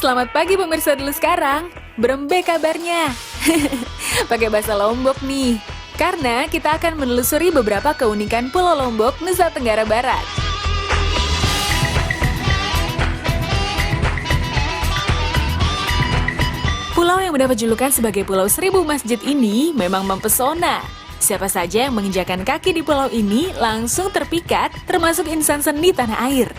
Selamat pagi pemirsa dulu sekarang. Berembe kabarnya. Pakai bahasa Lombok nih. Karena kita akan menelusuri beberapa keunikan Pulau Lombok, Nusa Tenggara Barat. Pulau yang mendapat julukan sebagai Pulau Seribu Masjid ini memang mempesona. Siapa saja yang menginjakan kaki di pulau ini langsung terpikat, termasuk insan seni tanah air.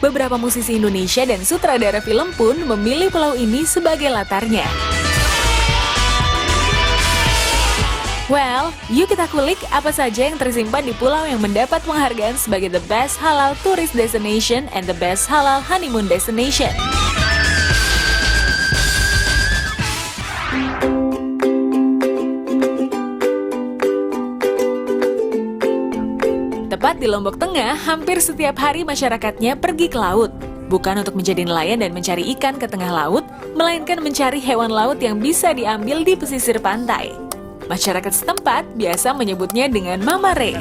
Beberapa musisi Indonesia dan sutradara film pun memilih pulau ini sebagai latarnya. Well, yuk kita kulik apa saja yang tersimpan di pulau yang mendapat penghargaan sebagai The Best Halal Tourist Destination and The Best Halal Honeymoon Destination. Tepat di Lombok Tengah, hampir setiap hari masyarakatnya pergi ke laut. Bukan untuk menjadi nelayan dan mencari ikan ke tengah laut, melainkan mencari hewan laut yang bisa diambil di pesisir pantai. Masyarakat setempat biasa menyebutnya dengan mamare.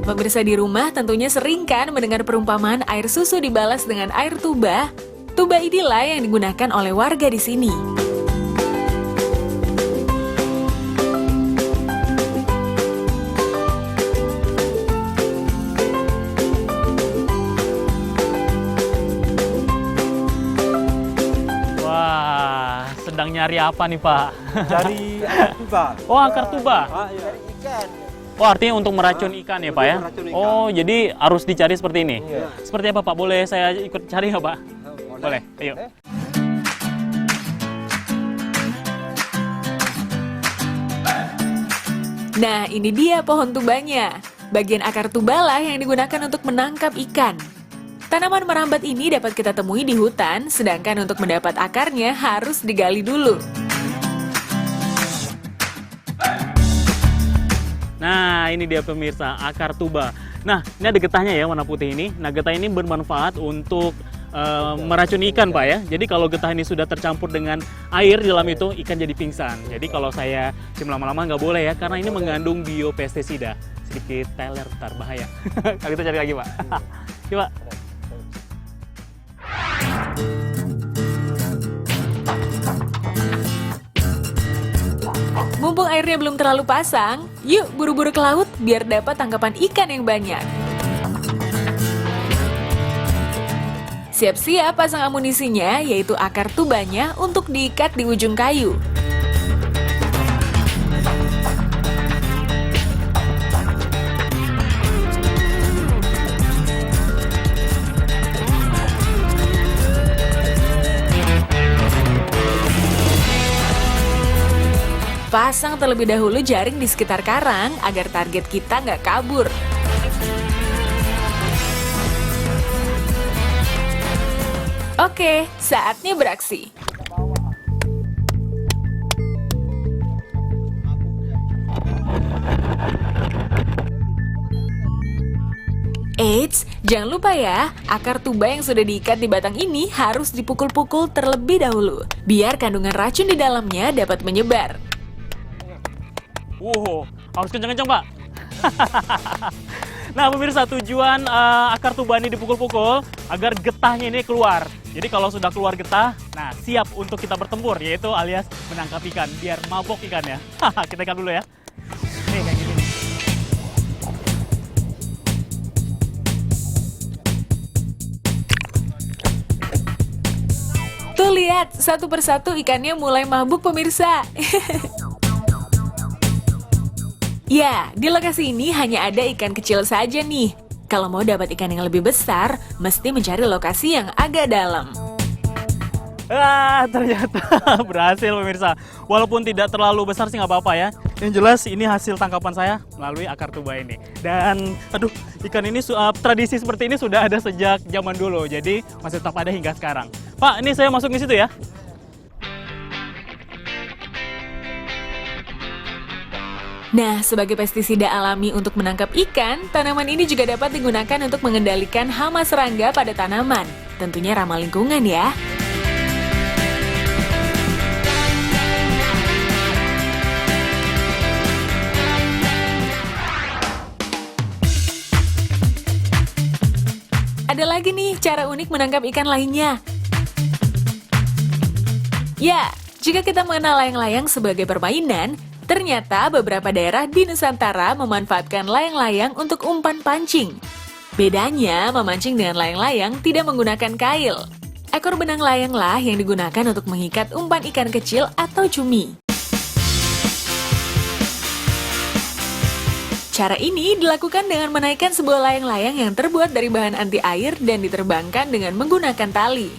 Pemirsa di rumah tentunya sering kan mendengar perumpamaan air susu dibalas dengan air tuba. Tuba inilah yang digunakan oleh warga di sini. Wah, sedang nyari apa nih, Pak? Dari akar tuba. Oh, akar tuba. Iya. Ikan. Oh, artinya untuk meracun ikan ya, Pak ya? Meracun ikan. Oh, jadi harus dicari seperti ini. Iya. Seperti apa, Pak? Boleh saya ikut cari nggak, Pak? Boleh, ayo. Nah, ini dia pohon tubanya. Bagian akar tubalah yang digunakan untuk menangkap ikan. Tanaman merambat ini dapat kita temui di hutan, sedangkan untuk mendapat akarnya harus digali dulu. Nah, ini dia pemirsa, akar tuba. Nah, ini ada getahnya ya, warna putih ini. Nah, getah ini bermanfaat untuk meracuni ikan, Pak ya. Jadi kalau getah ini sudah tercampur dengan air di dalam itu, ikan jadi pingsan. Jadi kalau saya cium lama-lama nggak boleh ya, karena ini mengandung biopestisida. Sedikit teler, ntar bahaya. Kalau kita cari lagi, Pak. Coba. Mumpung airnya belum terlalu pasang, yuk buru-buru ke laut biar dapat tangkapan ikan yang banyak. Siap-siap pasang amunisinya, yaitu akar tubanya untuk diikat di ujung kayu. Pasang terlebih dahulu jaring di sekitar karang agar target kita nggak kabur. Oke, saatnya beraksi. Eits, jangan lupa ya, akar tuba yang sudah diikat di batang ini harus dipukul-pukul terlebih dahulu, biar kandungan racun di dalamnya dapat menyebar. Wow, harus kencang-kencang, Pak. Nah, pemirsa, tujuan akar tuba ini dipukul-pukul agar getahnya ini keluar. Jadi kalau sudah keluar getah, nah siap untuk kita bertempur, yaitu alias menangkap ikan, biar mabok ikannya. Kita ikan dulu ya. Nih, kayak gini. Tuh lihat, satu persatu ikannya mulai mabuk pemirsa. Ya, di lokasi ini hanya ada ikan kecil saja nih. Kalau mau dapat ikan yang lebih besar, mesti mencari lokasi yang agak dalam. Ternyata berhasil pemirsa. Walaupun tidak terlalu besar sih nggak apa-apa ya. Yang jelas ini hasil tangkapan saya melalui akar tuba ini. Dan aduh, ikan ini tradisi seperti ini sudah ada sejak zaman dulu. Jadi masih tetap ada hingga sekarang. Pak, ini saya masuk ke situ ya. Nah, sebagai pestisida alami untuk menangkap ikan, tanaman ini juga dapat digunakan untuk mengendalikan hama serangga pada tanaman. Tentunya ramah lingkungan ya. Ada lagi nih cara unik menangkap ikan lainnya. Ya, jika kita mengenal layang-layang sebagai permainan, ternyata beberapa daerah di Nusantara memanfaatkan layang-layang untuk umpan pancing. Bedanya, memancing dengan layang-layang tidak menggunakan kail. Ekor benang layanglah yang digunakan untuk mengikat umpan ikan kecil atau cumi. Cara ini dilakukan dengan menaikkan sebuah layang-layang yang terbuat dari bahan anti air dan diterbangkan dengan menggunakan tali.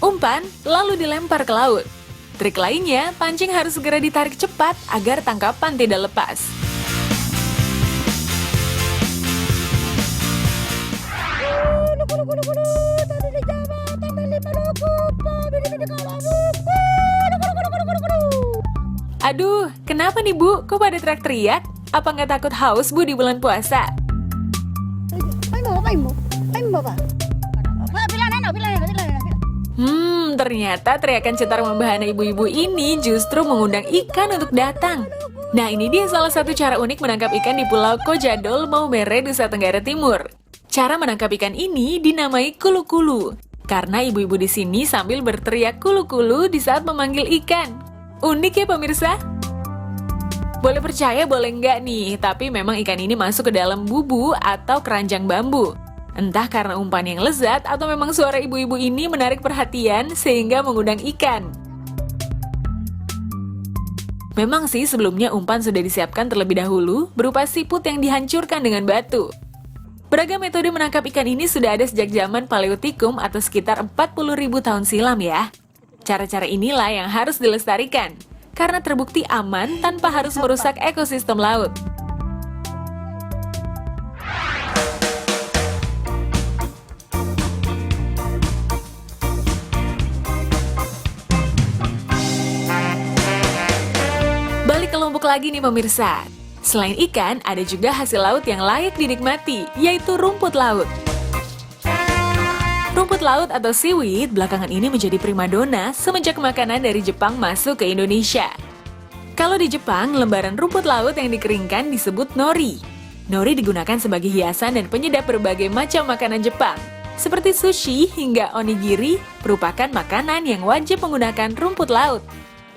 Umpan lalu dilempar ke laut. Trik lainnya, pancing harus segera ditarik cepat agar tangkapan tidak lepas. Aduh, kenapa nih Bu? Kok pada teriak-teriak? Apa nggak takut haus Bu di bulan puasa? Ternyata teriakan cetar membahana ibu-ibu ini justru mengundang ikan untuk datang. Nah, ini dia salah satu cara unik menangkap ikan di Pulau Kojadol, Maumere, Nusa Tenggara Timur. Cara menangkap ikan ini dinamai kulu-kulu, karena ibu-ibu di sini sambil berteriak kulu-kulu di saat memanggil ikan. Unik ya pemirsa? Boleh percaya boleh enggak nih, tapi memang ikan ini masuk ke dalam bubu atau keranjang bambu. Entah karena umpan yang lezat atau memang suara ibu-ibu ini menarik perhatian sehingga mengundang ikan. Memang sih sebelumnya umpan sudah disiapkan terlebih dahulu berupa siput yang dihancurkan dengan batu. Beragam metode menangkap ikan ini sudah ada sejak zaman Paleotikum atau sekitar 40.000 tahun silam ya. Cara-cara inilah yang harus dilestarikan, karena terbukti aman tanpa harus merusak ekosistem laut. Balik ke Lombok lagi nih pemirsa. Selain ikan, ada juga hasil laut yang layak dinikmati, yaitu rumput laut. Rumput laut atau seaweed belakangan ini menjadi primadona semenjak makanan dari Jepang masuk ke Indonesia. Kalau di Jepang, lembaran rumput laut yang dikeringkan disebut nori. Nori digunakan sebagai hiasan dan penyedap berbagai macam makanan Jepang. Seperti sushi hingga onigiri merupakan makanan yang wajib menggunakan rumput laut.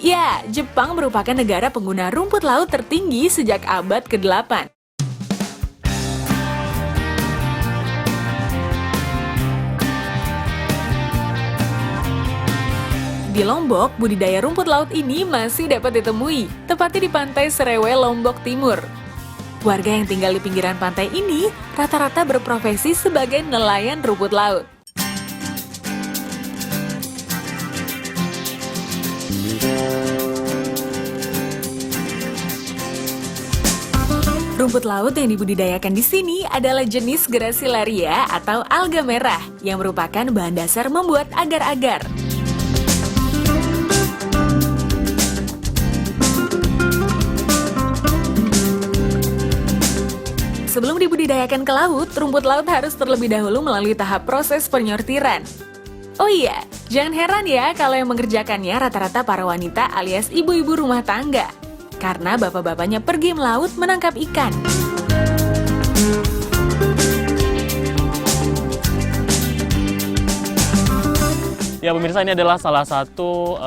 Ya, Jepang merupakan negara pengguna rumput laut tertinggi sejak abad ke-8. Di Lombok, budidaya rumput laut ini masih dapat ditemui, tepatnya di Pantai Serewe, Lombok Timur. Warga yang tinggal di pinggiran pantai ini rata-rata berprofesi sebagai nelayan rumput laut. Rumput laut yang dibudidayakan di sini adalah jenis Gracilaria atau alga merah yang merupakan bahan dasar membuat agar-agar. Sebelum dibudidayakan ke laut, rumput laut harus terlebih dahulu melalui tahap proses penyortiran. Oh iya, jangan heran ya kalau yang mengerjakannya rata-rata para wanita alias ibu-ibu rumah tangga. Karena bapak-bapaknya pergi melaut menangkap ikan. Ya pemirsa, ini adalah salah satu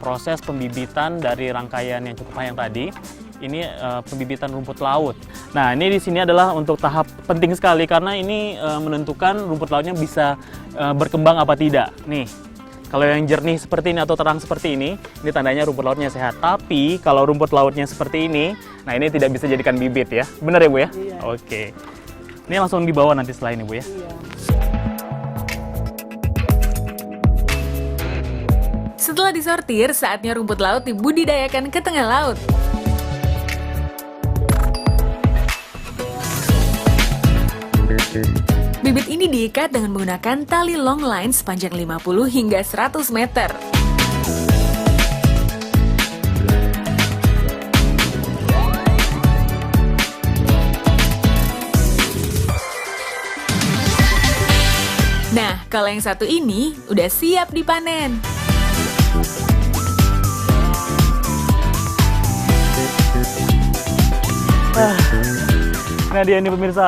proses pembibitan dari rangkaian yang cukup panjang tadi. Ini pembibitan rumput laut. Nah, ini di sini adalah untuk tahap penting sekali karena ini menentukan rumput lautnya bisa berkembang apa tidak. Nih, kalau yang jernih seperti ini atau terang seperti ini tandanya rumput lautnya sehat. Tapi kalau rumput lautnya seperti ini, nah ini tidak bisa jadikan bibit ya. Benar ya Bu ya? Iya. Oke. Ini langsung dibawa nanti setelah ini Bu ya. Iya. Setelah disortir, saatnya rumput laut dibudidayakan ke tengah laut. Bibit ini diikat dengan menggunakan tali long line sepanjang 50 hingga 100 meter. Nah, kalau yang satu ini udah siap dipanen. Nah dia ini pemirsa,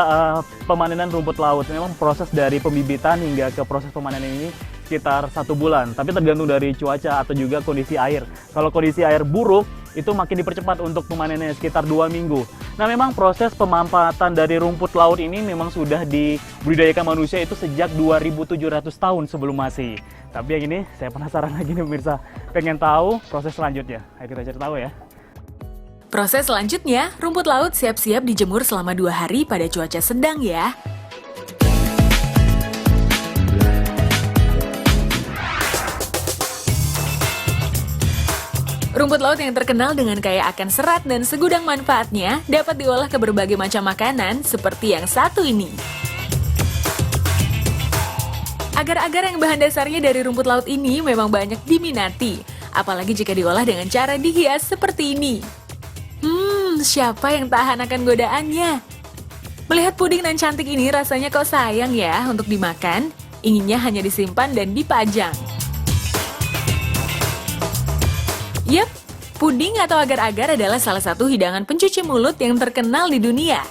pemanenan rumput laut. Memang proses dari pembibitan hingga ke proses pemanenan ini sekitar 1 bulan. Tapi tergantung dari cuaca atau juga kondisi air. Kalau kondisi air buruk, itu makin dipercepat untuk pemanenannya sekitar 2 minggu. Nah memang proses pemanfaatan dari rumput laut ini memang sudah dibudidayakan manusia itu sejak 2700 tahun sebelum Masehi. Tapi yang ini saya penasaran lagi nih pemirsa, pengen tahu proses selanjutnya. Ayo kita cari tahu ya. Proses selanjutnya, rumput laut siap-siap dijemur selama 2 hari pada cuaca sedang ya. Rumput laut yang terkenal dengan kaya akan serat dan segudang manfaatnya dapat diolah ke berbagai macam makanan seperti yang satu ini. Agar-agar yang bahan dasarnya dari rumput laut ini memang banyak diminati, apalagi jika diolah dengan cara dihias seperti ini. Siapa yang tahan akan godaannya? Melihat puding nan cantik ini rasanya kok sayang ya untuk dimakan, inginnya hanya disimpan dan dipajang. Yap, puding atau agar-agar adalah salah satu hidangan pencuci mulut yang terkenal di dunia.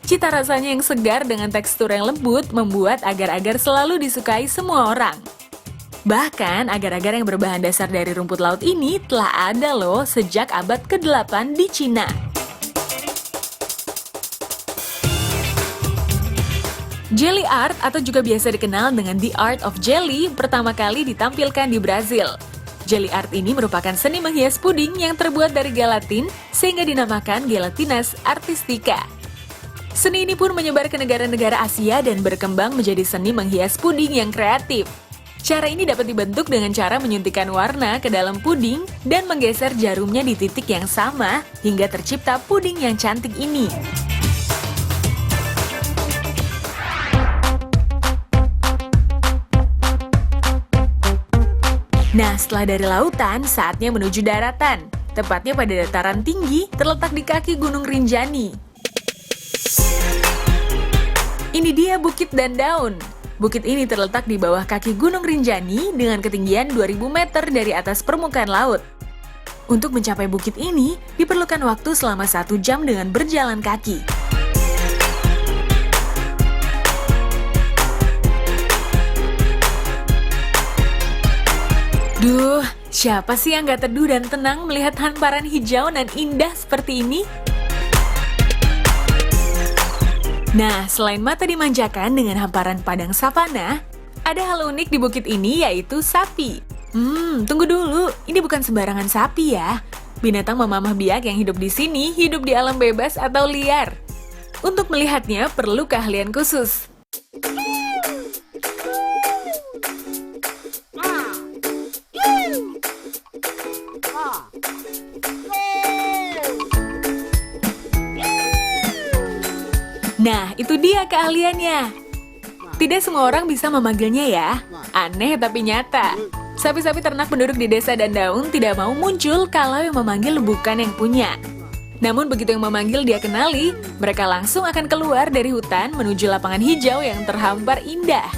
Cita rasanya yang segar dengan tekstur yang lembut membuat agar-agar selalu disukai semua orang. Bahkan, agar-agar yang berbahan dasar dari rumput laut ini telah ada loh sejak abad ke-8 di Cina. Jelly art atau juga biasa dikenal dengan The Art of Jelly pertama kali ditampilkan di Brazil. Jelly art ini merupakan seni menghias puding yang terbuat dari gelatin sehingga dinamakan Gelatinus artistica. Seni ini pun menyebar ke negara-negara Asia dan berkembang menjadi seni menghias puding yang kreatif. Cara ini dapat dibentuk dengan cara menyuntikkan warna ke dalam puding dan menggeser jarumnya di titik yang sama hingga tercipta puding yang cantik ini. Nah, setelah dari lautan, saatnya menuju daratan. Tepatnya pada dataran tinggi, terletak di kaki Gunung Rinjani. Ini dia Bukit Dandaun. Bukit ini terletak di bawah kaki Gunung Rinjani dengan ketinggian 2000 meter dari atas permukaan laut. Untuk mencapai bukit ini, diperlukan waktu selama 1 jam dengan berjalan kaki. Duh, siapa sih yang gak teduh dan tenang melihat hamparan hijau dan indah seperti ini? Nah, selain mata dimanjakan dengan hamparan padang savana, ada hal unik di bukit ini yaitu sapi. Tunggu dulu, ini bukan sembarangan sapi ya. Binatang memamah biak yang hidup di sini hidup di alam bebas atau liar. Untuk melihatnya perlu keahlian khusus. Nah, itu dia keahliannya. Tidak semua orang bisa memanggilnya ya. Aneh tapi nyata. Sapi-sapi ternak penduduk di desa Dandaun tidak mau muncul kalau yang memanggil bukan yang punya. Namun begitu yang memanggil dia kenali, mereka langsung akan keluar dari hutan menuju lapangan hijau yang terhampar indah.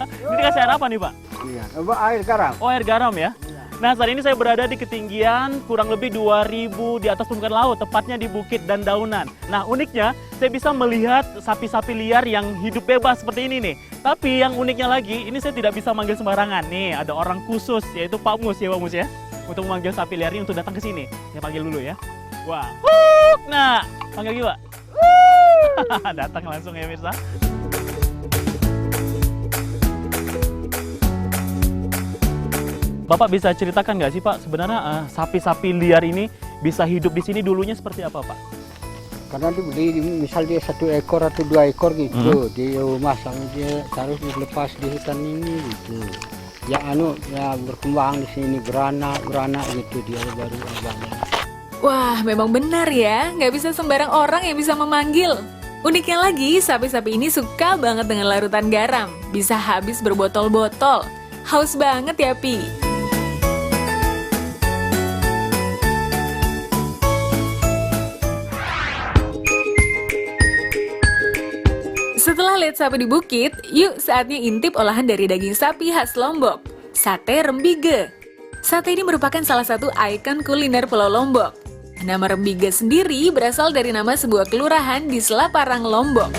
Ini dikasih air apa nih Pak? Iya, air garam. Oh, air garam ya? Nah, saat ini saya berada di ketinggian kurang lebih 2000 di atas permukaan laut, tepatnya di Bukit Dandaunan. Nah, uniknya saya bisa melihat sapi-sapi liar yang hidup bebas seperti ini nih. Tapi yang uniknya lagi, ini saya tidak bisa manggil sembarangan. Nih, ada orang khusus, yaitu Pak Mus ya, Pak Mus ya. Untuk memanggil sapi liar ini untuk datang ke sini. Saya panggil dulu ya. Wah. Nah, panggil lagi Pak. Datang langsung ya, Mirsa. Bapak bisa ceritakan nggak sih Pak, sebenarnya sapi-sapi liar ini bisa hidup di sini dulunya seperti apa Pak? Karena misal dia 1 ekor atau 2 ekor gitu di rumah, sama dia harus dilepas di hutan ini gitu. Ya berkembang di sini beranak gitu dia baru banyak. Wah, memang benar ya, nggak bisa sembarang orang yang bisa memanggil. Uniknya lagi, sapi-sapi ini suka banget dengan larutan garam, bisa habis berbotol-botol. Haus banget ya Pi. Setelah lihat sapi di bukit, yuk saatnya intip olahan dari daging sapi khas Lombok, sate rembige. Sate ini merupakan salah satu ikon kuliner Pulau Lombok. Nama rembige sendiri berasal dari nama sebuah kelurahan di Selaparang, Lombok.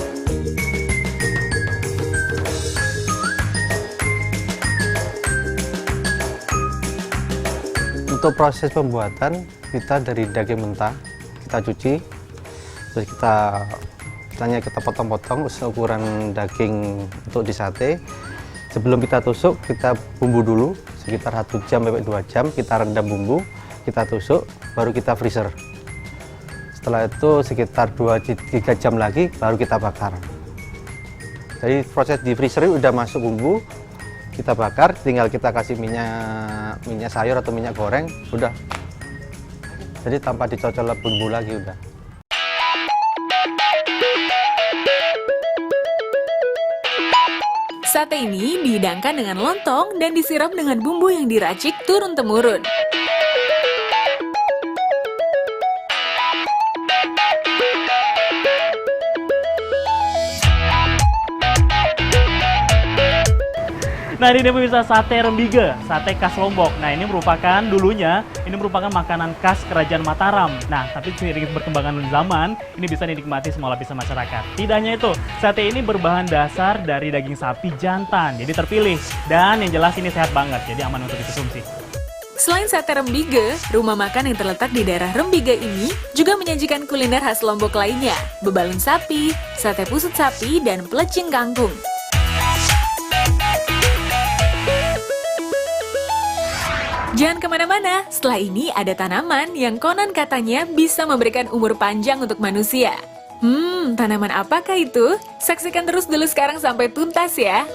Untuk proses pembuatan, kita dari daging mentah, kita cuci, terus kita potong-potong ukuran daging untuk di sate. Sebelum kita tusuk, kita bumbu dulu sekitar 1 jam sampai 2 jam, kita rendam bumbu, kita tusuk, baru kita freezer. Setelah itu sekitar 2-3 jam lagi baru kita bakar. Jadi proses di freezer udah masuk bumbu, kita bakar, tinggal kita kasih minyak sayur atau minyak goreng, udah. Jadi tanpa dicocol bumbu lagi udah. Sate ini dihidangkan dengan lontong dan disiram dengan bumbu yang diracik turun-temurun. Nah ini dia pemirsa, sate rembige, sate khas Lombok. Nah ini merupakan makanan khas Kerajaan Mataram. Nah tapi seiring perkembangan zaman, ini bisa dinikmati semua lapisan masyarakat. Tidak hanya itu, sate ini berbahan dasar dari daging sapi jantan, jadi terpilih. Dan yang jelas ini sehat banget, jadi aman untuk dikonsumsi. Selain sate rembige, rumah makan yang terletak di daerah Rembige ini juga menyajikan kuliner khas Lombok lainnya, bebalun sapi, sate pusut sapi, dan pelecing kangkung. Jangan kemana-mana, setelah ini ada tanaman yang konon katanya bisa memberikan umur panjang untuk manusia. Tanaman apakah itu? Saksikan terus dulu sekarang sampai tuntas ya.